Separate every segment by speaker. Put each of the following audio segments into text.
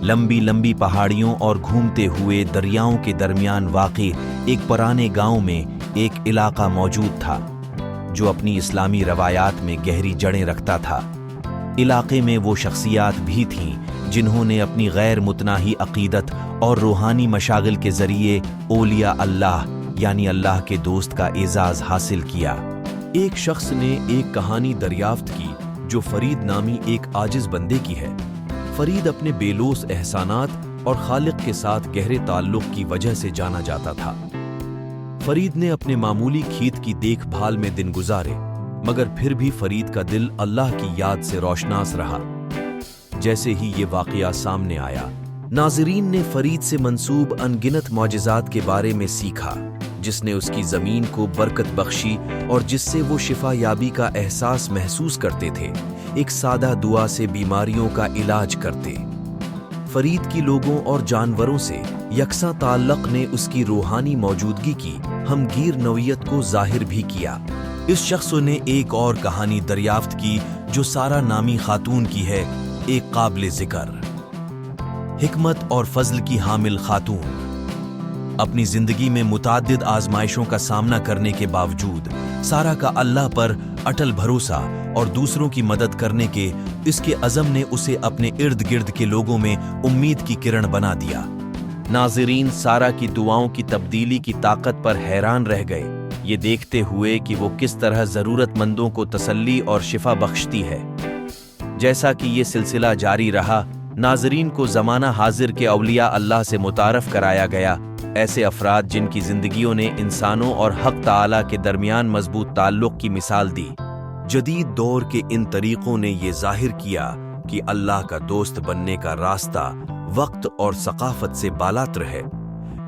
Speaker 1: لمبی لمبی پہاڑیوں اور گھومتے ہوئے دریاؤں کے درمیان واقع ایک پرانے گاؤں میں ایک علاقہ موجود تھا جو اپنی اسلامی روایات میں گہری جڑیں رکھتا تھا۔ علاقے میں وہ شخصیات بھی تھیں جنہوں نے اپنی غیر متناہی عقیدت اور روحانی مشاغل کے ذریعے اولیاء اللہ یعنی اللہ کے دوست کا اعزاز حاصل کیا۔ ایک شخص نے ایک کہانی دریافت کی جو فرید نامی ایک عاجز بندے کی ہے۔ فرید اپنے بے لوث احسانات اور خالق کے ساتھ گہرے تعلق کی وجہ سے جانا جاتا تھا۔ فرید نے اپنے معمولی کھیت کی دیکھ بھال میں دن گزارے، مگر پھر بھی فرید کا دل اللہ کی یاد سے روشناس رہا۔ جیسے ہی یہ واقعہ سامنے آیا، ناظرین نے فرید سے منسوب انگنت معجزات کے بارے میں سیکھا، جس نے اس کی زمین کو برکت بخشی اور جس سے وہ شفا یابی کا احساس محسوس کرتے تھے، ایک سادہ دعا سے بیماریوں کا علاج کرتے۔ فرید کی لوگوں اور جانوروں سے یکساں تعلق نے اس کی روحانی موجودگی کی ہمگیر نوعیت کو ظاہر بھی کیا۔ اس شخص نے ایک اور کہانی دریافت کی جو سارا نامی خاتون کی ہے، ایک قابل ذکر حکمت اور فضل کی حامل خاتون۔ اپنی زندگی میں متعدد آزمائشوں کا سامنا کرنے کے باوجود سارا کا اللہ پر اٹل بھروسہ اور دوسروں کی مدد کرنے کے اس کے عزم نے اسے اپنے ارد گرد کے لوگوں میں امید کی کرن بنا دیا۔ ناظرین سارا کی دعاؤں کی تبدیلی کی طاقت پر حیران رہ گئے، یہ دیکھتے ہوئے کہ وہ کس طرح ضرورت مندوں کو تسلی اور شفا بخشتی ہے۔ جیسا کہ یہ سلسلہ جاری رہا، ناظرین کو زمانہ حاضر کے اولیاء اللہ سے متعارف کرایا گیا، ایسے افراد جن کی زندگیوں نے انسانوں اور حق تعالیٰ کے درمیان مضبوط تعلق کی مثال دی۔ جدید دور کے ان طریقوں نے یہ ظاہر کیا کہ اللہ کا دوست بننے کا راستہ وقت اور ثقافت سے بالاتر ہے۔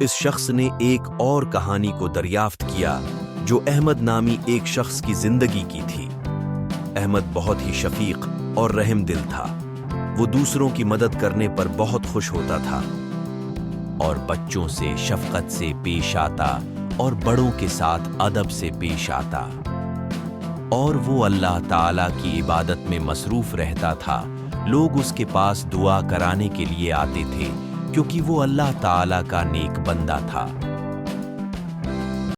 Speaker 1: اس شخص نے ایک اور کہانی کو دریافت کیا جو احمد نامی ایک شخص کی زندگی کی تھی۔ احمد بہت ہی شفیق اور رحم دل تھا، وہ دوسروں کی مدد کرنے پر بہت خوش ہوتا تھا اور بچوں سے شفقت سے پیش آتا اور بڑوں کے ساتھ ادب سے پیش آتا، اور وہ اللہ تعالیٰ کی عبادت میں مصروف رہتا تھا۔ لوگ اس کے پاس دعا کرانے کے لیے آتے تھے کیونکہ وہ اللہ تعالیٰ کا نیک بندہ تھا۔